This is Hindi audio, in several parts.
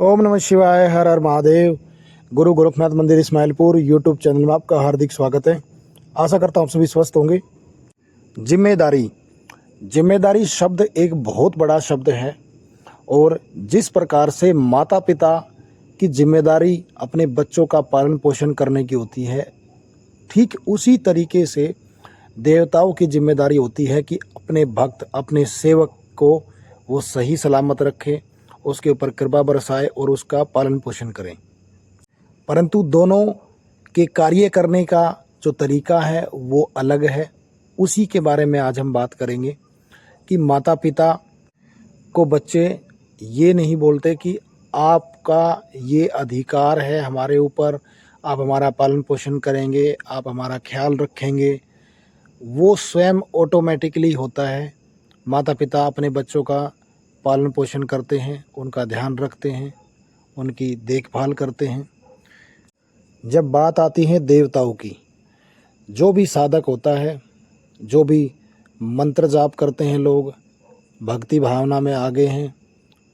ओम नमः शिवाय। हर हर महादेव। गुरु गोरखनाथ मंदिर इस्माइलपुर यूट्यूब चैनल में आपका हार्दिक स्वागत है। आशा करता हूँ आप सभी स्वस्थ होंगे। जिम्मेदारी जिम्मेदारी शब्द एक बहुत बड़ा शब्द है और जिस प्रकार से माता पिता की जिम्मेदारी अपने बच्चों का पालन पोषण करने की होती है, ठीक उसी तरीके से देवताओं की जिम्मेदारी होती है कि अपने भक्त अपने सेवक को वो सही सलामत रखे, उसके ऊपर कृपा बरसाए और उसका पालन पोषण करें। परंतु दोनों के कार्य करने का जो तरीका है वो अलग है। उसी के बारे में आज हम बात करेंगे कि माता पिता को बच्चे ये नहीं बोलते कि आपका ये अधिकार है हमारे ऊपर, आप हमारा पालन पोषण करेंगे, आप हमारा ख्याल रखेंगे। वो स्वयं ऑटोमेटिकली होता है। माता पिता अपने बच्चों का पालन पोषण करते हैं, उनका ध्यान रखते हैं, उनकी देखभाल करते हैं। जब बात आती है देवताओं की, जो भी साधक होता है, जो भी मंत्र जाप करते हैं लोग, भक्ति भावना में आगे हैं,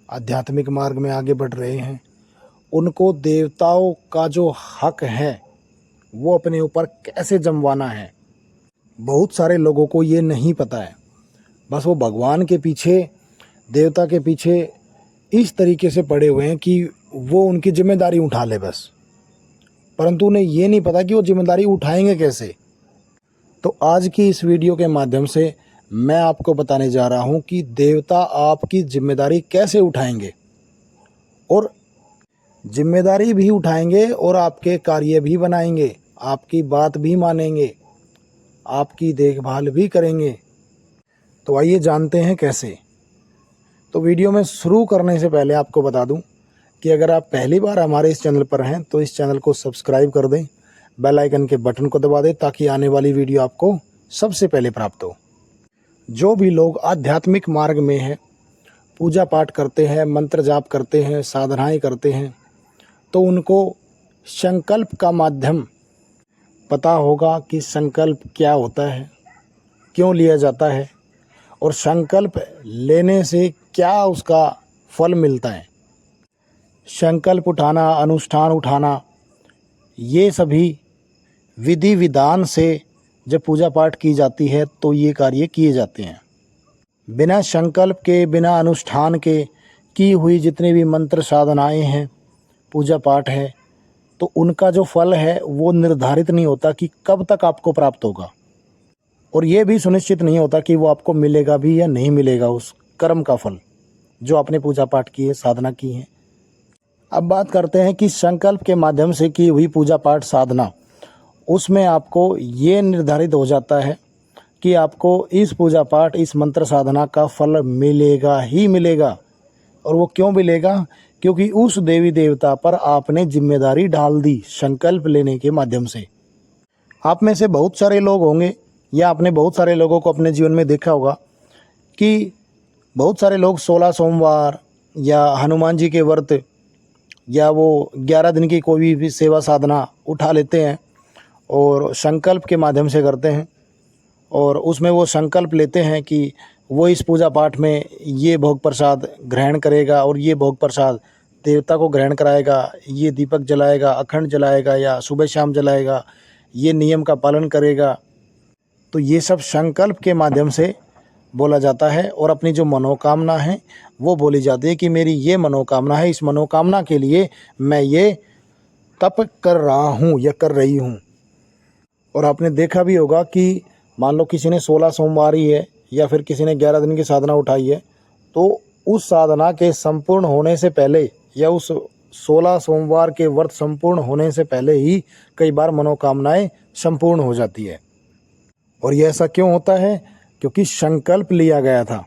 आध्यात्मिक मार्ग में आगे बढ़ रहे हैं, उनको देवताओं का जो हक है वो अपने ऊपर कैसे जमवाना है, बहुत सारे लोगों को ये नहीं पता है। बस वो भगवान के पीछे, देवता के पीछे इस तरीके से पड़े हुए हैं कि वो उनकी जिम्मेदारी उठा ले बस, परंतु उन्हें ये नहीं पता कि वो जिम्मेदारी उठाएंगे कैसे। तो आज की इस वीडियो के माध्यम से मैं आपको बताने जा रहा हूँ कि देवता आपकी जिम्मेदारी कैसे उठाएंगे, और जिम्मेदारी भी उठाएंगे और आपके कार्य भी बनाएंगे, आपकी बात भी मानेंगे, आपकी देखभाल भी करेंगे। तो आइए जानते हैं कैसे। तो वीडियो में शुरू करने से पहले आपको बता दूं कि अगर आप पहली बार हमारे इस चैनल पर हैं तो इस चैनल को सब्सक्राइब कर दें, बेल आइकन के बटन को दबा दें ताकि आने वाली वीडियो आपको सबसे पहले प्राप्त हो। जो भी लोग आध्यात्मिक मार्ग में हैं, पूजा पाठ करते हैं, मंत्र जाप करते हैं, साधनाएं करते हैं, तो उनको संकल्प का माध्यम पता होगा कि संकल्प क्या होता है, क्यों लिया जाता है और संकल्प लेने से क्या उसका फल मिलता है। संकल्प उठाना, अनुष्ठान उठाना, ये सभी विधि विधान से जब पूजा पाठ की जाती है तो ये कार्य किए जाते हैं। बिना संकल्प के, बिना अनुष्ठान के की हुई जितने भी मंत्र साधनाएं हैं, पूजा पाठ है, तो उनका जो फल है वो निर्धारित नहीं होता कि कब तक आपको प्राप्त होगा, और ये भी सुनिश्चित नहीं होता कि वो आपको मिलेगा भी या नहीं मिलेगा उस कर्म का फल जो आपने पूजा पाठ की है, साधना की है। अब बात करते हैं कि संकल्प के माध्यम से की हुई पूजा पाठ साधना, उसमें आपको ये निर्धारित हो जाता है कि आपको इस पूजा पाठ, इस मंत्र साधना का फल मिलेगा ही मिलेगा। और वो क्यों मिलेगा? क्योंकि उस देवी देवता पर आपने जिम्मेदारी डाल दी संकल्प लेने के माध्यम से। आप में से बहुत सारे लोग होंगे या आपने बहुत सारे लोगों को अपने जीवन में देखा होगा कि बहुत सारे लोग 16 सोमवार या हनुमान जी के व्रत या वो 11 दिन की कोई भी सेवा साधना उठा लेते हैं और संकल्प के माध्यम से करते हैं, और उसमें वो संकल्प लेते हैं कि वो इस पूजा पाठ में ये भोग प्रसाद ग्रहण करेगा और ये भोग प्रसाद देवता को ग्रहण कराएगा, ये दीपक जलाएगा, अखंड जलाएगा या सुबह शाम जलाएगा, ये नियम का पालन करेगा। तो ये सब संकल्प के माध्यम से बोला जाता है और अपनी जो मनोकामना है वो बोली जाती है कि मेरी ये मनोकामना है, इस मनोकामना के लिए मैं ये तप कर रहा हूँ या कर रही हूँ। और आपने देखा भी होगा कि मान लो किसी ने 16 सोमवारी है या फिर किसी ने 11 दिन की साधना उठाई है, तो उस साधना के संपूर्ण होने से पहले या उस 16 सोमवार के व्रत संपूर्ण होने से पहले ही कई बार मनोकामनाएं संपूर्ण हो जाती है। और यह ऐसा क्यों होता है? क्योंकि संकल्प लिया गया था।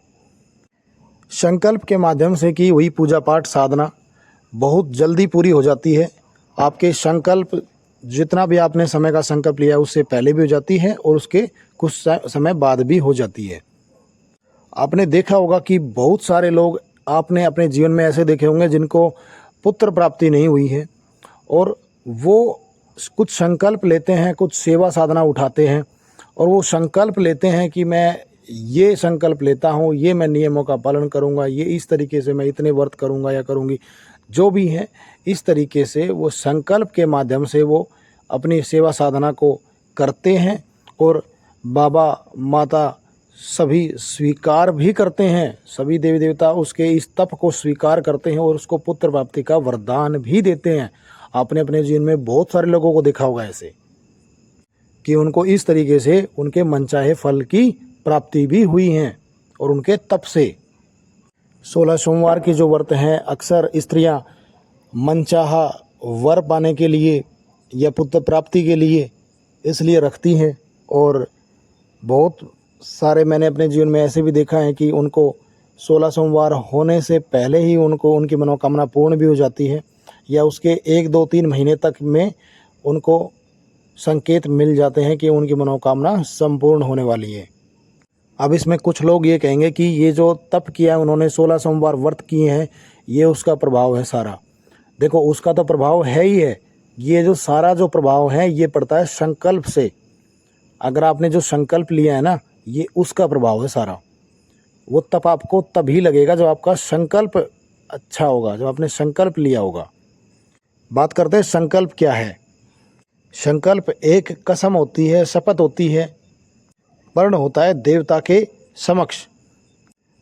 संकल्प के माध्यम से की हुई पूजा पाठ साधना बहुत जल्दी पूरी हो जाती है। आपके संकल्प, जितना भी आपने समय का संकल्प लिया उससे पहले भी हो जाती है और उसके कुछ समय बाद भी हो जाती है। आपने देखा होगा कि बहुत सारे लोग आपने अपने जीवन में ऐसे देखे होंगे जिनको पुत्र प्राप्ति नहीं हुई है, और वो कुछ संकल्प लेते हैं, कुछ सेवा साधना उठाते हैं और वो संकल्प लेते हैं कि मैं ये संकल्प लेता हूँ, ये मैं नियमों का पालन करूँगा, ये इस तरीके से मैं इतने व्रत करूँगा या करूँगी, जो भी हैं, इस तरीके से वो संकल्प के माध्यम से वो अपनी सेवा साधना को करते हैं और बाबा माता सभी स्वीकार भी करते हैं। सभी देवी देवता उसके इस तप को स्वीकार करते हैं और उसको पुत्र प्राप्ति का वरदान भी देते हैं। आपने अपने जीवन में बहुत सारे लोगों को देखा होगा ऐसे कि उनको इस तरीके से उनके मनचाहे फल की प्राप्ति भी हुई है और उनके तप से। 16 सोमवार के जो व्रत हैं अक्सर स्त्रियां मनचाहा वर पाने के लिए या पुत्र प्राप्ति के लिए इसलिए रखती हैं। और बहुत सारे मैंने अपने जीवन में ऐसे भी देखा है कि उनको 16 सोमवार होने से पहले ही उनको उनकी मनोकामना पूर्ण भी हो जाती है या उसके 1, 2, 3 महीने तक में उनको संकेत मिल जाते हैं कि उनकी मनोकामना संपूर्ण होने वाली है। अब इसमें कुछ लोग ये कहेंगे कि ये जो तप किया है उन्होंने 16 सोमवार व्रत किए हैं, ये उसका प्रभाव है सारा। देखो उसका तो प्रभाव है ही है, ये जो सारा जो प्रभाव है ये पड़ता है संकल्प से। अगर आपने जो संकल्प लिया है ना, ये उसका प्रभाव है सारा। वो तप आपको तभी लगेगा जब आपका संकल्प अच्छा होगा, जब आपने संकल्प लिया होगा। बात करते हैं संकल्प क्या है। संकल्प एक कसम होती है, शपथ होती है, वर्ण होता है देवता के समक्ष,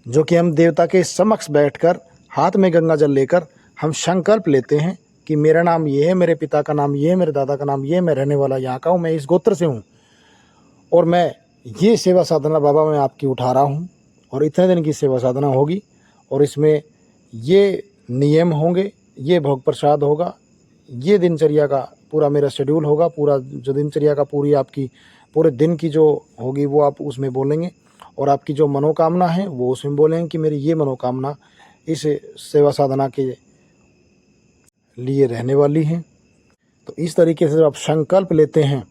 जो कि हम देवता के समक्ष बैठकर हाथ में गंगा जल लेकर हम संकल्प लेते हैं कि मेरा नाम ये है, मेरे पिता का नाम ये है, मेरे दादा का नाम ये है, मैं रहने वाला यहाँ का हूँ, मैं इस गोत्र से हूँ और मैं ये सेवा साधना बाबा मैं आपकी उठा रहा हूँ और इतने दिन की सेवा साधना होगी और इसमें ये नियम होंगे, ये भोग प्रसाद होगा, ये दिनचर्या का पूरा मेरा शेड्यूल होगा, पूरा जो दिनचर्या का पूरी आपकी पूरे दिन की जो होगी वो आप उसमें बोलेंगे और आपकी जो मनोकामना है वो उसमें बोलेंगे कि मेरी ये मनोकामना इस सेवा साधना के लिए रहने वाली है। तो इस तरीके से जब आप संकल्प लेते हैं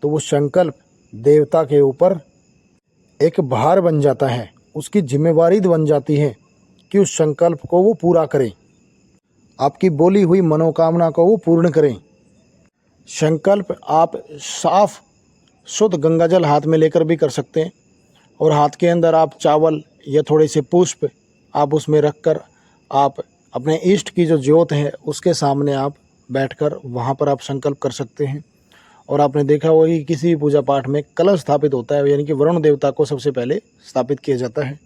तो वो संकल्प देवता के ऊपर एक भार बन जाता है, उसकी जिम्मेवारी बन जाती है कि उस संकल्प को वो पूरा करें, आपकी बोली हुई मनोकामना को वो पूर्ण करें। संकल्प आप साफ शुद्ध गंगाजल हाथ में लेकर भी कर सकते हैं और हाथ के अंदर आप चावल या थोड़े से पुष्प आप उसमें रखकर आप अपने इष्ट की जो ज्योत है उसके सामने आप बैठकर वहाँ पर आप संकल्प कर सकते हैं। और आपने देखा होगा कि किसी भी पूजा पाठ में कलश स्थापित होता है, यानी कि वरुण देवता को सबसे पहले स्थापित किया जाता है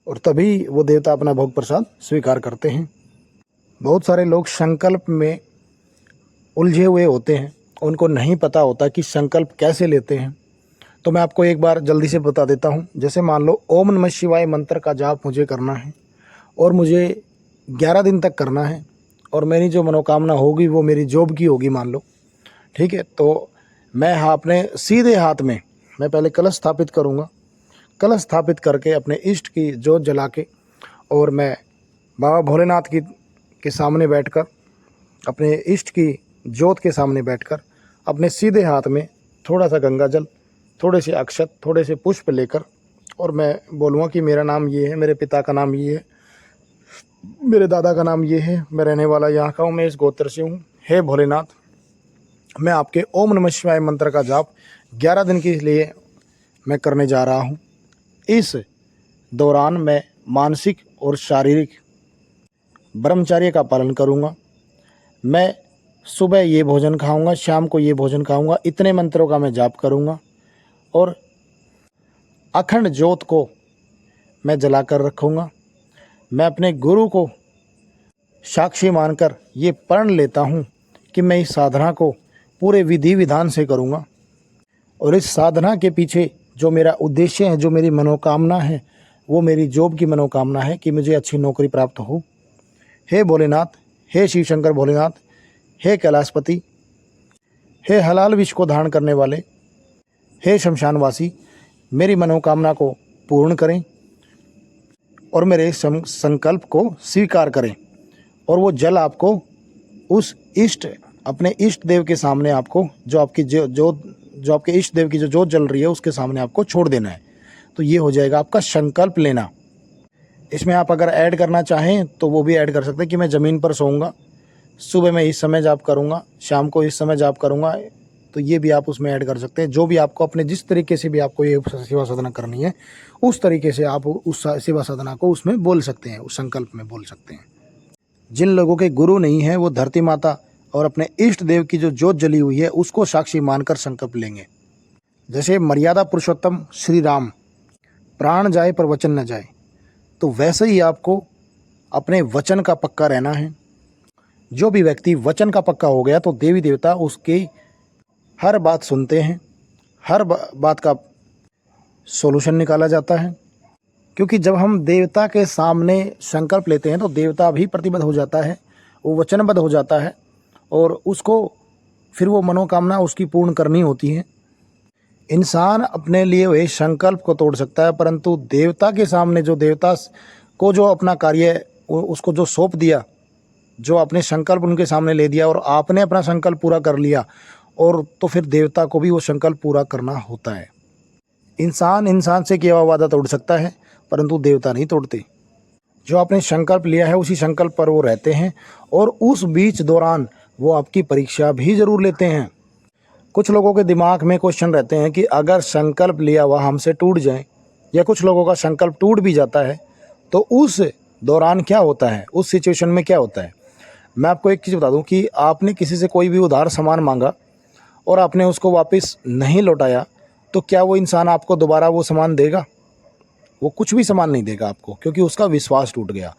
और तभी वो देवता अपना भोग प्रसाद स्वीकार करते हैं। बहुत सारे लोग संकल्प में उलझे हुए होते हैं, उनको नहीं पता होता कि संकल्प कैसे लेते हैं। तो मैं आपको एक बार जल्दी से बता देता हूँ। जैसे मान लो ओम नमः शिवाय मंत्र का जाप मुझे करना है और मुझे 11 दिन तक करना है और मेरी जो मनोकामना होगी वो मेरी जॉब की होगी मान लो, ठीक है। तो मैं अपने सीधे हाथ में मैं पहले कलश स्थापित करूँगा, कलश स्थापित करके अपने इष्ट की जोत जला के और मैं बाबा भोलेनाथ के सामने बैठकर अपने इष्ट की ज्योत के सामने बैठकर अपने सीधे हाथ में थोड़ा सा गंगा जल, थोड़े से अक्षत, थोड़े से पुष्प लेकर और मैं बोलूँगा कि मेरा नाम ये है, मेरे पिता का नाम ये है, मेरे दादा का नाम ये है, मैं रहने वाला यहाँ का हूँ, मैं इस गोत्र से हूँ। हे भोलेनाथ, मैं आपके ओम नमः शिवाय मंत्र का जाप 11 दिन के लिए मैं करने जा रहा हूँ। इस दौरान मैं मानसिक और शारीरिक ब्रह्मचर्य का पालन करूँगा। मैं सुबह ये भोजन खाऊंगा, शाम को ये भोजन खाऊंगा, इतने मंत्रों का मैं जाप करूंगा और अखंड ज्योत को मैं जलाकर रखूंगा। मैं अपने गुरु को साक्षी मानकर ये प्रण लेता हूँ कि मैं इस साधना को पूरे विधि विधान से करूँगा और इस साधना के पीछे जो मेरा उद्देश्य है, जो मेरी मनोकामना है, वो मेरी जॉब की मनोकामना है कि मुझे अच्छी नौकरी प्राप्त हो। हे भोलेनाथ, हे शिव शंकर भोलेनाथ, हे कैलाशपति, हे हलाल विष को धारण करने वाले, हे शमशानवासी, मेरी मनोकामना को पूर्ण करें और मेरे संकल्प को स्वीकार करें और वो जल आपको उस इष्ट अपने इष्ट देव के सामने आपको जो आपकी जो आपके इष्ट देव की जो जोत जल रही है उसके सामने आपको छोड़ देना है। तो ये हो जाएगा आपका संकल्प लेना। इसमें आप अगर ऐड करना चाहें तो वो भी ऐड कर सकते हैं कि मैं ज़मीन पर सोऊंगा, सुबह मैं इस समय जाप करूंगा, शाम को इस समय जाप करूंगा। तो ये भी आप उसमें ऐड कर सकते हैं। जो भी आपको अपने जिस तरीके से भी आपको ये सेवा साधना करनी है उस तरीके से आप उस सेवा साधना को उसमें बोल सकते हैं, उस संकल्प में बोल सकते हैं। जिन लोगों के गुरु नहीं है वो धरती माता और अपने इष्ट देव की जो जोत जली हुई है उसको साक्षी मानकर संकल्प लेंगे। जैसे मर्यादा पुरुषोत्तम श्री राम, प्राण जाए पर वचन न जाए, तो वैसे ही आपको अपने वचन का पक्का रहना है। जो भी व्यक्ति वचन का पक्का हो गया तो देवी देवता उसकी हर बात सुनते हैं, हर बात का सॉल्यूशन निकाला जाता है। क्योंकि जब हम देवता के सामने संकल्प लेते हैं तो देवता भी प्रतिबद्ध हो जाता है, वो वचनबद्ध हो जाता है और उसको फिर वो मनोकामना उसकी पूर्ण करनी होती है। इंसान अपने लिए हुए संकल्प को तोड़ सकता है, परंतु देवता के सामने जो देवता को जो अपना कार्य उसको जो सौंप दिया, जो आपने संकल्प उनके सामने ले दिया और आपने अपना संकल्प पूरा कर लिया, और तो फिर देवता को भी वो संकल्प पूरा करना होता है। इंसान से किया हुआ वादा तोड़ सकता है, परंतु देवता नहीं तोड़ते। जो आपने संकल्प लिया है उसी संकल्प पर वो रहते हैं और उस बीच दौरान वो आपकी परीक्षा भी ज़रूर लेते हैं। कुछ लोगों के दिमाग में क्वेश्चन रहते हैं कि अगर संकल्प लिया हुआ हमसे टूट जाए, या कुछ लोगों का संकल्प टूट भी जाता है, तो उस दौरान क्या होता है, उस सिचुएशन में क्या होता है। मैं आपको एक चीज़ बता दूं कि आपने किसी से कोई भी उधार सामान मांगा और आपने उसको वापस नहीं लौटाया, तो क्या वो इंसान आपको दोबारा वो सामान देगा? वो कुछ भी सामान नहीं देगा आपको, क्योंकि उसका विश्वास टूट गया।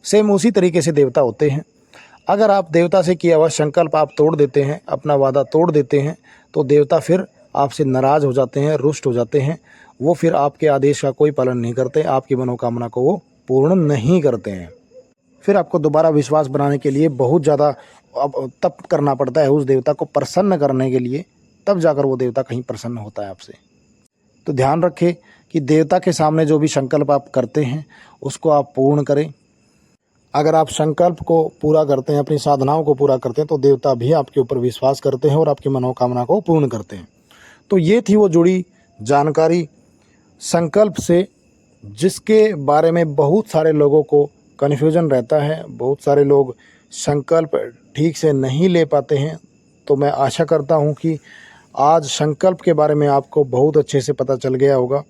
सेम उसी तरीके से देवता होते हैं। अगर आप देवता से किया हुआ संकल्प आप तोड़ देते हैं, अपना वादा तोड़ देते हैं, तो देवता फिर आपसे नाराज़ हो जाते हैं, रुष्ट हो जाते हैं। वो फिर आपके आदेश का कोई पालन नहीं करते, आपकी मनोकामना को वो पूर्ण नहीं करते हैं। फिर आपको दोबारा विश्वास बनाने के लिए बहुत ज़्यादा तप करना पड़ता है उस देवता को प्रसन्न करने के लिए, तब जाकर वो देवता कहीं प्रसन्न होता है आपसे। तो ध्यान रखें कि देवता के सामने जो भी संकल्प आप करते हैं उसको आप पूर्ण करें। अगर आप संकल्प को पूरा करते हैं, अपनी साधनाओं को पूरा करते हैं, तो देवता भी आपके ऊपर विश्वास करते हैं और आपकी मनोकामना को पूर्ण करते हैं। तो ये थी वो जुड़ी जानकारी संकल्प से, जिसके बारे में बहुत सारे लोगों को कन्फ्यूजन रहता है। बहुत सारे लोग संकल्प ठीक से नहीं ले पाते हैं। तो मैं आशा करता हूँ कि आज संकल्प के बारे में आपको बहुत अच्छे से पता चल गया होगा।